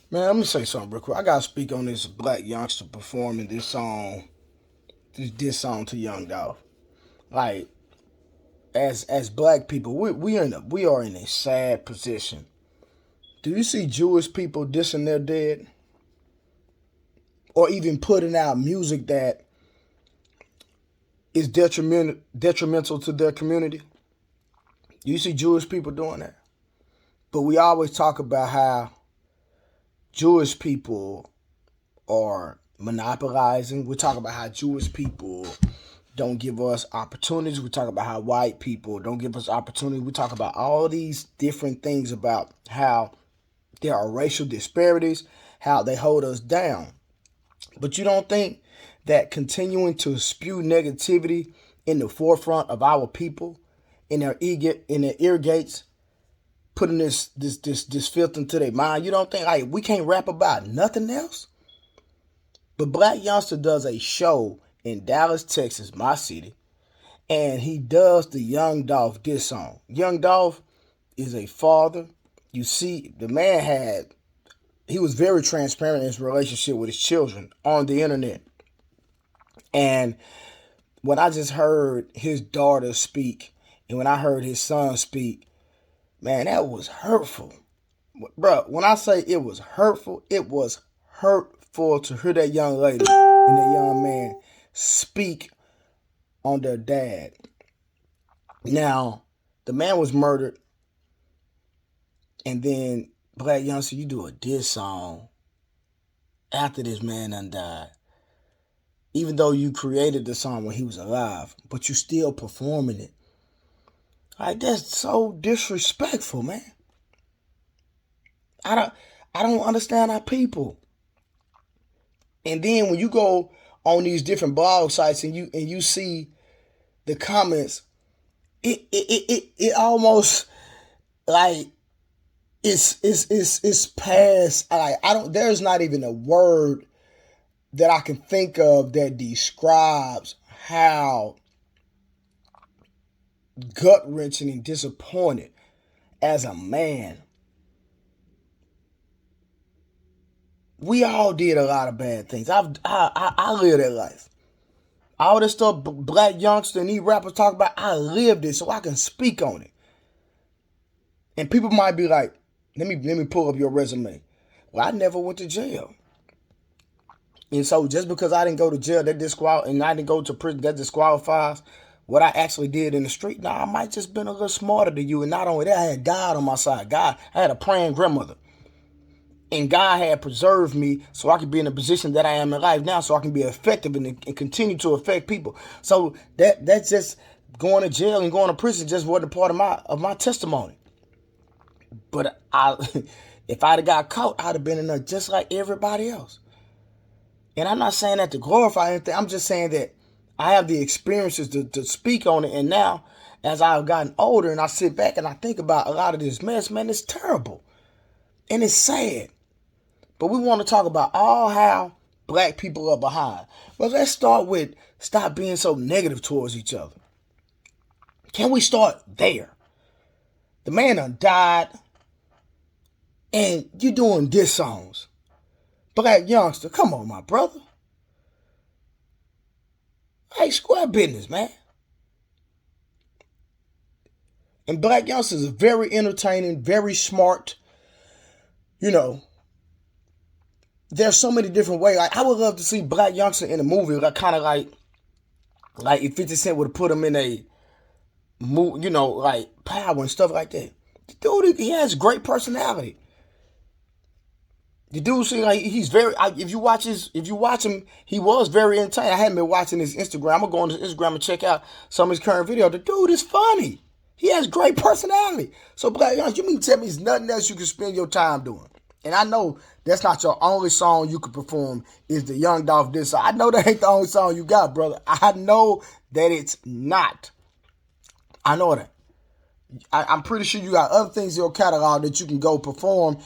Man, let me say something real quick. I gotta speak on this Blac Youngsta performing this song to Young Dolph. Like, as black people, we are in a sad position. Do you see Jewish people dissing their dead, or even putting out music that is detrimental to their community? You see Jewish people doing that, but we always talk about how Jewish people are monopolizing. We talk about how Jewish people don't give us opportunities. We talk about how white people don't give us opportunity. We talk about all these different things about how there are racial disparities, how they hold us down. But you don't think that continuing to spew negativity in the forefront of our people, in their ear gates, putting this filth into their mind, you don't think like we can't rap about nothing else? But Blac Youngsta does a show in Dallas, Texas, my city, and he does the Young Dolph diss song. Young Dolph is a father. You see, he was very transparent in his relationship with his children on the internet. And when I just heard his daughter speak and when I heard his son speak, man, that was hurtful. Bro, when I say it was hurtful to hear that young lady and that young man speak on their dad. Now, the man was murdered, and then Blac Youngsta, you do a diss song after this man done died. Even though you created the song when he was alive, but you still performing it. Like, that's so disrespectful, man. I don't understand our people. And then when you go on these different blog sites and you see the comments, it almost like it's past. I don't. There's not even a word that I can think of that describes how gut wrenching and disappointed as a man. We all did a lot of bad things. I lived that life. All this stuff Blac Youngsta and these rappers talk about, I lived it so I can speak on it. And people might be like, let me pull up your resume. Well, I never went to jail. And so just because I didn't go to jail, and I didn't go to prison, that disqualifies what I actually did in the street. Now, I might just been a little smarter than you. And not only that, I had God on my side. God, I had a praying grandmother. And God had preserved me so I could be in the position that I am in life now, so I can be effective and continue to affect people. So that's just going to jail and going to prison just wasn't a part of my testimony. But if I'd have got caught, I'd have been in there just like everybody else. And I'm not saying that to glorify anything. I'm just saying that I have the experiences to speak on it. And now, as I've gotten older and I sit back and I think about a lot of this mess, man, it's terrible. And it's sad. But we want to talk about all how black people are behind. But let's start with stop being so negative towards each other. Can we start there? The man done died, and you doing diss songs. Blac Youngsta, come on, my brother. Hey, square business, man. And Blac Youngsta is very entertaining, very smart. You know, there's so many different ways. Like, I would love to see Blac Youngsta in a movie, like kind of like if 50 Cent would have put him in a movie, you know, like Power and stuff like that. The dude, he has great personality. The dude seems like he's very. If you watch him, he was very entertaining. I haven't been watching his Instagram. I'm gonna go on his Instagram and check out some of his current videos. The dude is funny. He has great personality. So, Blac Youngsta, you mean to tell me there's nothing else you can spend your time doing? And I know that's not your only song you could perform is the Young Dolph diss song. I know that ain't the only song you got, brother. I know that it's not. I know that. I'm pretty sure you got other things in your catalog that you can go perform.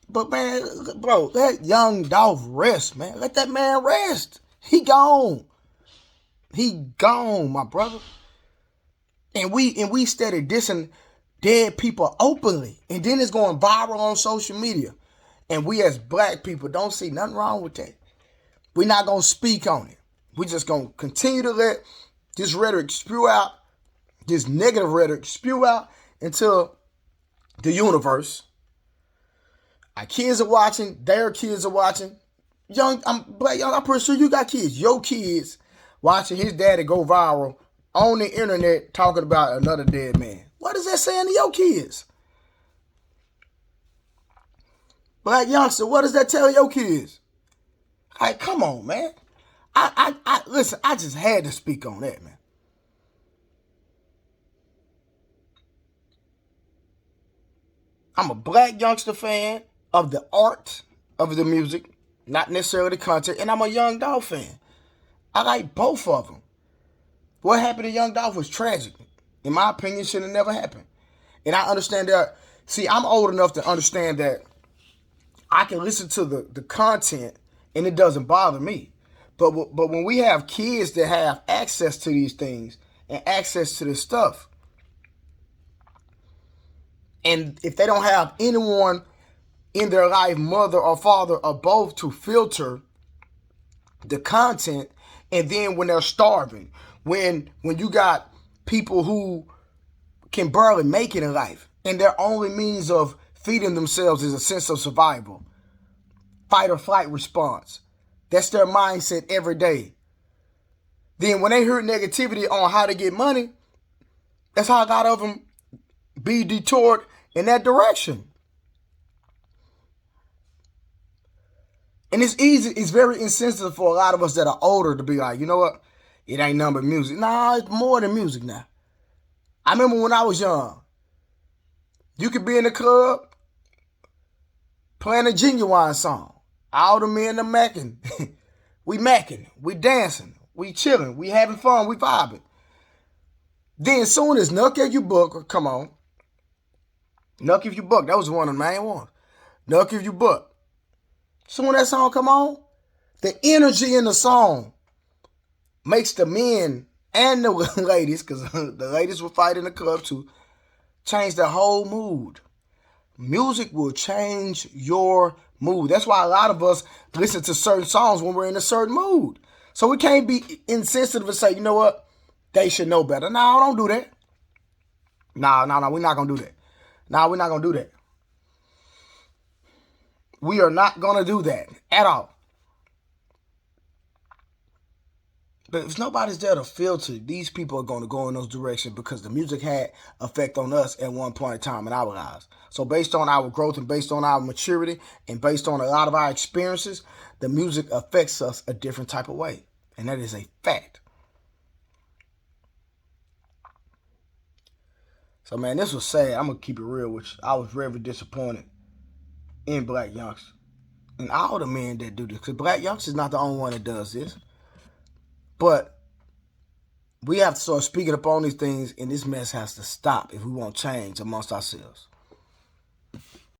But, man, bro, let Young Dolph rest, man. Let that man rest. He gone. He gone, my brother. And we started dissing dead people openly. And then it's going viral on social media. And we as black people don't see nothing wrong with that. We're not going to speak on it. We're just going to continue to let this rhetoric spew out, this negative rhetoric spew out into the universe. Our kids are watching. Their kids are watching. Blac Youngsta, I'm pretty sure you got kids. Your kids watching his daddy go viral on the internet talking about another dead man. What is that saying to your kids? Blac Youngsta, what does that tell your kids? Like, come on, man. Listen, I just had to speak on that, man. I'm a Blac Youngsta fan of the art of the music, not necessarily the content, and I'm a Young Dolph fan. I like both of them. What happened to Young Dolph was tragic. In my opinion, should have never happened. And I understand that. See, I'm old enough to understand that I can listen to the content and it doesn't bother me. But when we have kids that have access to these things and access to this stuff, and if they don't have anyone in their life, mother or father or both, to filter the content, and then when they're starving, when you got people who can barely make it in life and their only means of feeding themselves is a sense of survival, fight or flight response, that's their mindset every day. Then when they hear negativity on how to get money, that's how a lot of them be detoured in that direction. And it's easy, it's very insensitive for a lot of us that are older to be like, you know what? It ain't nothing but music. Nah, it's more than music now. I remember when I was young, you could be in the club playing a Genuine song. All the men are macking. We macking, we dancing, we chilling, we having fun, we vibing. Then soon as Knuck If You Buck, come on. Knuck If You Buck, that was one of the main ones. Knuck If You Buck. So when that song come on, the energy in the song makes the men and the ladies, because the ladies will fight in the club too, change their whole mood. Music will change your mood. That's why a lot of us listen to certain songs when we're in a certain mood. So we can't be insensitive and say, you know what, they should know better. No, don't do that. No, we're not going to do that. No, we're not going to do that. We are not going to do that at all. But if nobody's there to filter, these people are going to go in those directions because the music had effect on us at one point in time in our lives. So based on our growth and based on our maturity and based on a lot of our experiences, the music affects us a different type of way. And that is a fact. So, man, this was sad. I'm going to keep it real with you. I was very disappointed in Blac Youngsta and all the men that do this. Because Blac Youngsta is not the only one that does this. But we have to start speaking up on these things, and this mess has to stop if we want change amongst ourselves.